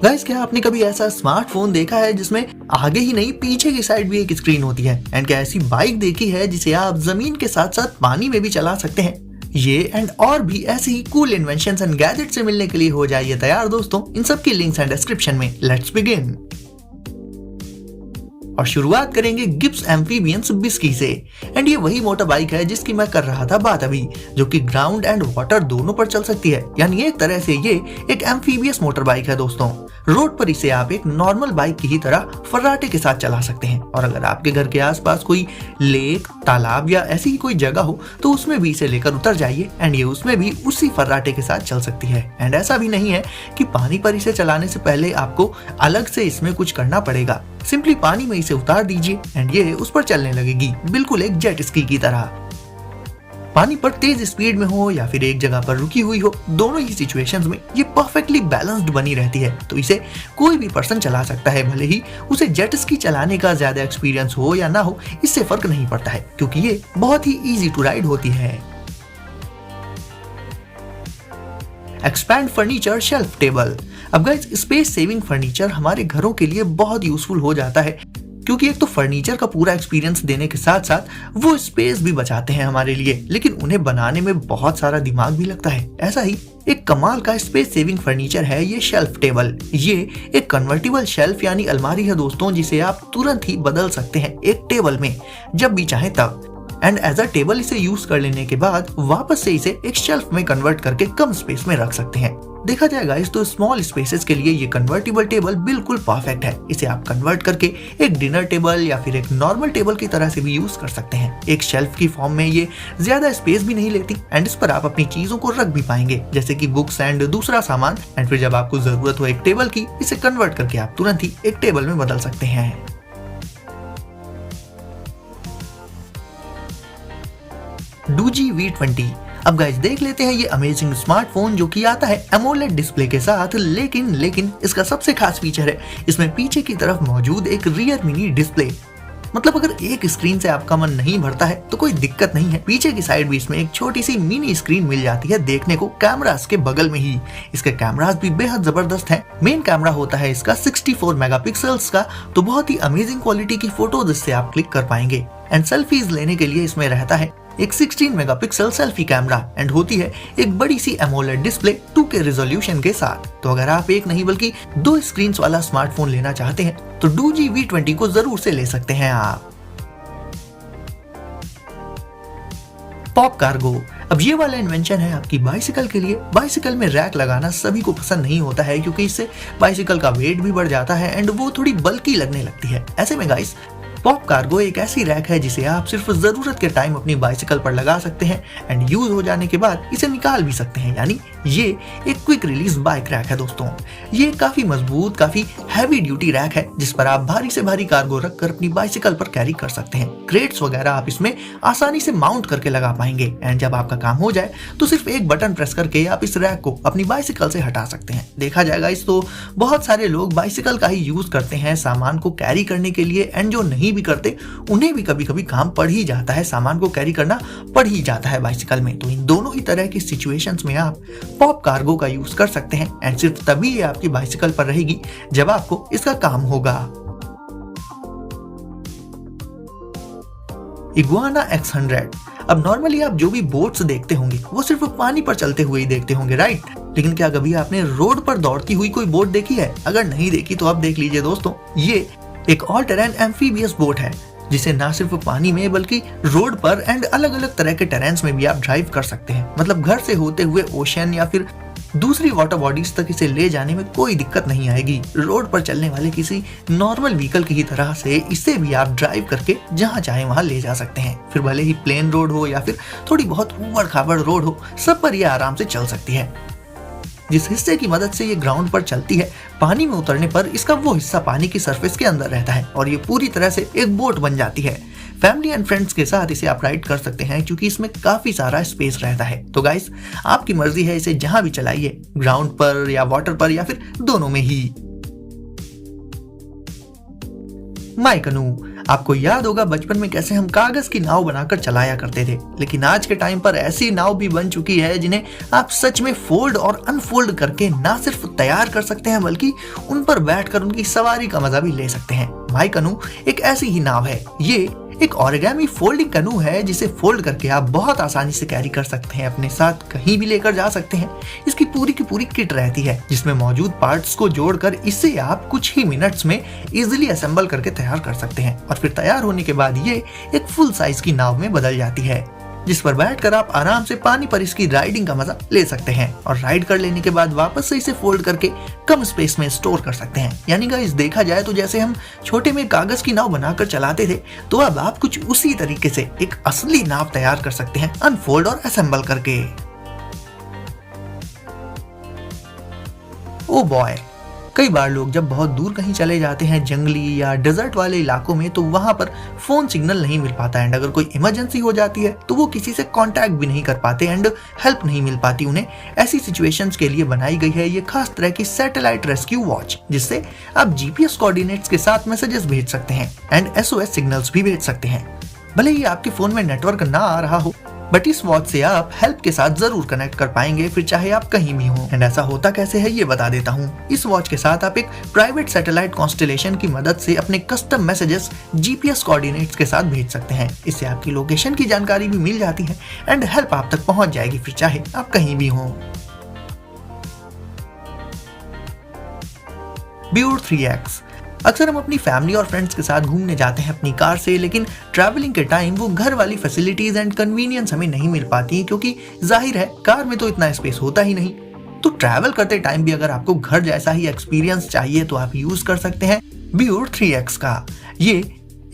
Guys, क्या आपने कभी ऐसा स्मार्टफोन देखा है जिसमें आगे ही नहीं पीछे की साइड भी एक स्क्रीन होती है? एंड क्या ऐसी बाइक देखी है जिसे आप जमीन के साथ साथ पानी में भी चला सकते हैं? ये एंड और भी ऐसी ही कूल इन्वेंशंस एंड गैजेट से मिलने के लिए हो जाइए तैयार दोस्तों। इन सब की लिंक्स हैं डिस्क्रिप्शन में। Let's begin. और शुरुआत करेंगे गिब्स एम्फीबियंस बिस्की से। एंड ये वही मोटर बाइक है जिसकी मैं कर रहा था बात अभी, जो कि ग्राउंड एंड वाटर दोनों पर चल सकती है। यानी एक तरह से ये एक एम्फीबियस मोटर बाइक है दोस्तों। रोड पर इसे आप एक नॉर्मल बाइक की ही तरह फर्राटे के साथ चला सकते हैं। और अगर आपके घर के आसपास कोई लेक, तालाब या ऐसी ही कोई जगह हो तो उसमें भी इसे लेकर उतर जाइए एंड ये उसमें भी उसी फर्राटे के साथ चल सकती है। एंड ऐसा भी नहीं है कि पानी पर इसे चलाने से पहले आपको अलग से इसमें कुछ करना पड़ेगा। सिंपली पानी में इसे उतार दीजिए एंड ये उस पर चलने लगेगी, बिल्कुल एक जेट स्की की तरह। पानी पर तेज स्पीड में हो या फिर एक जगह पर रुकी हुई हो, दोनों ही सिचुएशंस में ये परफेक्टली बैलेंस्ड बनी रहती है। तो इसे कोई भी पर्सन चला सकता है, भले ही उसे जेट स्की चलाने का ज्यादा एक्सपीरियंस हो या ना हो, इससे फर्क नहीं पड़ता है क्योंकि ये बहुत ही इजी टू राइड होती है। Expand furniture shelf table. अब गाइस, स्पेस सेविंग फर्नीचर हमारे घरों के लिए बहुत यूजफुल हो जाता है क्योंकि एक तो फर्नीचर का पूरा एक्सपीरियंस देने के साथ साथ वो स्पेस भी बचाते हैं हमारे लिए, लेकिन उन्हें बनाने में बहुत सारा दिमाग भी लगता है। ऐसा ही एक कमाल का स्पेस सेविंग फर्नीचर है ये शेल्फ टेबल। ये एक कन्वर्टेबल शेल्फ यानी अलमारी है दोस्तों, जिसे आप तुरंत ही बदल सकते हैं एक टेबल में जब भी चाहे तब। एंड एज अ टेबल इसे यूज कर लेने के बाद वापस से इसे एक शेल्फ में कन्वर्ट करके कम स्पेस में रख सकते हैं। देखा जाए गाइस तो स्मॉल स्पेसेस के लिए ये कन्वर्टेबल टेबल बिल्कुल परफेक्ट है। इसे आप कन्वर्ट करके एक डिनर टेबल या फिर एक नॉर्मल टेबल की तरह से भी यूज कर सकते हैं। एक शेल्फ की फॉर्म में ये ज्यादा स्पेस भी नहीं लेती एंड इस पर आप अपनी चीजों को रख भी पाएंगे, जैसे कि बुक्स एंड दूसरा सामान। एंड फिर जब आपको जरूरत हो एक टेबल की, इसे कन्वर्ट करके आप तुरंत ही एक टेबल में बदल सकते हैं। डूजी V20। अब गाइस देख लेते हैं ये अमेजिंग स्मार्टफोन जो कि आता है एमोलेड डिस्प्ले के साथ, लेकिन इसका सबसे खास फीचर है इसमें पीछे की तरफ मौजूद एक रियर मिनी डिस्प्ले। मतलब अगर एक स्क्रीन से आपका मन नहीं भरता है तो कोई दिक्कत नहीं है, पीछे की साइड भी इसमें एक छोटी सी मिनी स्क्रीन मिल जाती है देखने को कैमरास के बगल में ही। इसके कैमरास भी बेहद जबरदस्त हैं। मेन कैमरा होता है इसका 64 मेगापिक्सल्स का, तो बहुत ही अमेजिंग क्वालिटी की फोटोज इससे आप क्लिक कर पाएंगे। एंड सेल्फीज लेने के लिए इसमें रहता है एक 16 मेगापिक्सल सेल्फी कैमरा एंड होती है एक बड़ी सी एमोलेड डिस्प्ले 2K रिजोल्यूशन के साथ। तो अगर आप एक नहीं बल्कि 2 स्क्रीन्स वाला स्मार्टफोन लेना चाहते हैं तो डूजी V20 को जरूर से ले सकते हैं आप। Pop cargo. अब ये वाला इन्वेंशन है आपकी बाइसिकल के लिए। बाइसिकल में रैक लगाना सभी को पसंद नहीं होता है क्योंकि इससे बाइसिकल का वेट भी बढ़ जाता है एंड वो थोड़ी बल्की लगने लगती है। ऐसे में गाइस पॉप कार्गो एक ऐसी रैक है जिसे आप सिर्फ जरूरत के टाइम अपनी बाइसिकल पर लगा सकते हैं एंड यूज हो जाने के बाद इसे निकाल भी सकते हैं। यानी ये एक क्विक रिलीज बाइक रैक है दोस्तों। ये काफी मजबूत, काफी हैवी ड्यूटी रैक है जिस पर आप भारी से भारी कार्गो रखकर अपनी बाइसिकल पर कैरी कर सकते हैं। क्रेट्स वगैरह आप इसमें आसानी से माउंट करके लगा पाएंगे एंड जब आपका काम हो जाए तो सिर्फ एक बटन प्रेस करके आप इस रैक को अपनी बाइसिकल से हटा सकते हैं। देखा जाएगा इस तो बहुत सारे लोग बाइसिकल का ही यूज करते हैं सामान को कैरी करने के लिए एंड जो नहीं भी करते उन्हें भी कभी कभी काम पड़ ही जाता है, सामान को कैरी करना पड़ ही जाता है बाइसिकल में। तो इन दोनों ही तरह की सिचुएशंस में आप पॉप कार्गो का यूज कर सकते हैं एंड सिर्फ तभी ये आपकी बाइसिकल पर रहेगी जब आपको इसका काम होगा। Iguana X100। अब नॉर्मली आप जो भी बोट्स देखते होंगे वो सिर्फ पानी पर चलते हुए ही देखते होंगे, राइट? लेकिन क्या कभी आपने रोड पर दौड़ती हुई कोई बोट देखी है? अगर नहीं देखी तो आप देख लीजिए दोस्तों। ये एक ऑल टेरेन एम्फीबियस बोट है जिसे ना सिर्फ पानी में बल्कि रोड पर एंड अलग अलग तरह के टेरेन्स में भी आप ड्राइव कर सकते हैं। मतलब घर से होते हुए ओशन या फिर दूसरी वाटर बॉडीज तक इसे ले जाने में कोई दिक्कत नहीं आएगी। रोड पर चलने वाले किसी नॉर्मल व्हीकल की ही तरह से इसे भी आप ड्राइव करके जहां चाहे वहां ले जा सकते हैं। फिर भले ही प्लेन रोड हो या फिर थोड़ी बहुत ऊबड़ खाबड़ रोड हो, सब पर यह आराम से चल सकती है। जिस हिस्से की मदद से ये ग्राउंड पर चलती है, पानी में उतरने पर इसका वो हिस्सा पानी की सरफेस के अंदर रहता है और ये पूरी तरह से एक बोट बन जाती है। फैमिली एंड फ्रेंड्स के साथ इसे आप राइड कर सकते हैं क्योंकि इसमें काफी सारा स्पेस रहता है। तो गाइस आपकी मर्जी है, इसे जहां भी चलाइए, ग्राउंड पर या वाटर पर या फिर दोनों में ही। माई कनू। आपको याद होगा बचपन में कैसे हम कागज की नाव बनाकर चलाया करते थे, लेकिन आज के टाइम पर ऐसी नाव भी बन चुकी है जिन्हें आप सच में फोल्ड और अनफोल्ड करके ना सिर्फ तैयार कर सकते हैं बल्कि उन पर बैठकर उनकी सवारी का मजा भी ले सकते हैं। माई कनू एक ऐसी ही नाव है। ये एक ओरिगामी फोल्डिंग कनू है जिसे फोल्ड करके आप बहुत आसानी से कैरी कर सकते हैं, अपने साथ कहीं भी लेकर जा सकते हैं। इसकी पूरी की पूरी किट रहती है जिसमें मौजूद पार्ट्स को जोड़कर इसे आप कुछ ही मिनट्स में इजीली असेंबल करके तैयार कर सकते हैं और फिर तैयार होने के बाद ये एक फुल साइज की नाव में बदल जाती है जिस पर बैठकर आप आराम से पानी पर इसकी राइडिंग का मजा ले सकते हैं और राइड कर लेने के बाद वापस से इसे फोल्ड करके कम स्पेस में स्टोर कर सकते हैं। यानी गाइस देखा जाए तो जैसे हम छोटे में कागज की नाव बनाकर चलाते थे, तो अब आप कुछ उसी तरीके से एक असली नाव तैयार कर सकते हैं अनफोल्ड और असेंबल करके। ओ बॉय, कई बार लोग जब बहुत दूर कहीं चले जाते हैं जंगली या डेजर्ट वाले इलाकों में, तो वहां पर फोन सिग्नल नहीं मिल पाता एंड अगर कोई इमरजेंसी हो जाती है तो वो किसी से कांटेक्ट भी नहीं कर पाते एंड हेल्प नहीं मिल पाती उन्हें। ऐसी सिचुएशंस के लिए बनाई गई है ये खास तरह की सैटेलाइट रेस्क्यू वॉच, जिससे आप जीपीएस कोऑर्डिनेट्स के साथ मैसेजेस भेज सकते हैं एंड एसओएस सिग्नल्स भी भेज सकते हैं। भले ही आपके फोन में नेटवर्क ना आ रहा हो, बट इस वॉच से आप हेल्प के साथ जरूर कनेक्ट कर पाएंगे, फिर चाहे आप कहीं भी हो। एंड ऐसा होता कैसे है ये बता देता हूँ। इस वॉच के साथ आप एक प्राइवेट सैटेलाइट कॉन्स्टेलेशन की मदद से अपने कस्टम मैसेजेस जीपीएस कोऑर्डिनेट्स के साथ भेज सकते हैं। इससे आपकी लोकेशन की जानकारी भी मिल जाती है एंड हेल्प आप तक पहुंच जाएगी, फिर चाहे आप कहीं भी हो। ब्यूट 3X। अक्सर हम अपनी फैमिली और फ्रेंड्स के साथ घूमने जाते हैं अपनी कार से, लेकिन ट्रैवलिंग के टाइम वो घर वाली फैसिलिटीज एंड कन्वीनियंस हमें नहीं मिल पाती, क्योंकि जाहिर है कार में तो इतना स्पेस होता ही नहीं। तो ट्रैवल करते टाइम भी अगर आपको घर जैसा ही एक्सपीरियंस चाहिए तो आप यूज कर सकते हैं ब्यूट 3X का। ये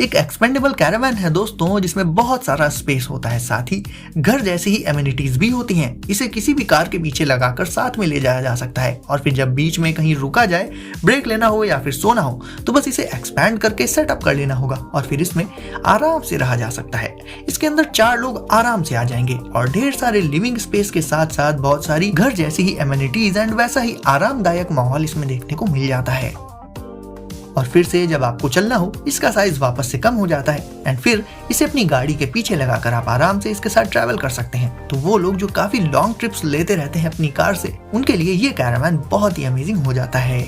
एक एक्सपेंडेबल कैरावैन है दोस्तों, जिसमें बहुत सारा स्पेस होता है, साथ ही घर जैसी ही एमिनिटीज भी होती हैं। इसे किसी भी कार के पीछे लगाकर साथ में ले जाया जा सकता है और फिर जब बीच में कहीं रुका जाए, ब्रेक लेना हो या फिर सोना हो, तो बस इसे एक्सपैंड करके सेटअप कर लेना होगा और फिर इसमें आराम से रहा जा सकता है। इसके अंदर 4 लोग आराम से आ जाएंगे और ढेर सारे लिविंग स्पेस के साथ साथ बहुत सारी घर जैसी ही एमिनिटीज एंड वैसा ही आरामदायक माहौल इसमें देखने को मिल जाता है। और फिर से जब आपको चलना हो, इसका साइज वापस से कम हो जाता है एंड फिर इसे अपनी गाड़ी के पीछे लगाकर आप आराम से इसके साथ ट्रैवल कर सकते हैं। तो वो लोग जो काफी लॉन्ग ट्रिप्स लेते रहते हैं अपनी कार से, उनके लिए ये कैरावैन बहुत ही अमेजिंग हो जाता है।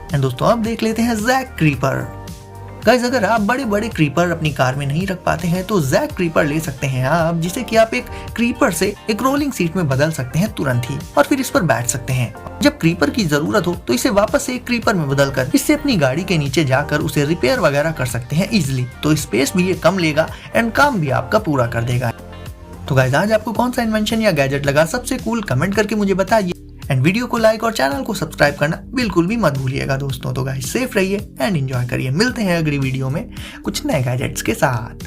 एंड दोस्तों अब देख लेते हैं जैक क्रीपर। गाइस अगर आप बड़े बड़े क्रीपर अपनी कार में नहीं रख पाते हैं तो जैक क्रीपर ले सकते हैं आप, जिसे कि आप एक क्रीपर से एक रोलिंग सीट में बदल सकते हैं तुरंत ही और फिर इस पर बैठ सकते हैं। जब क्रीपर की जरूरत हो तो इसे वापस से एक क्रीपर में बदलकर इससे अपनी गाड़ी के नीचे जाकर उसे रिपेयर वगैरह कर सकते हैं इजिली। तो स्पेस भी ये कम लेगा एंड काम भी आपका पूरा कर देगा। तो गाइस आज आपको कौन सा इन्वेंशन या गैजेट लगा सबसे कूल, कमेंट करके मुझे बताइए एंड वीडियो को लाइक और चैनल को सब्सक्राइब करना बिल्कुल भी मत भूलिएगा दोस्तों। तो गाइस सेफ रहिए एंड एंजॉय करिए। मिलते हैं अगली वीडियो में कुछ नए गैजेट्स के साथ।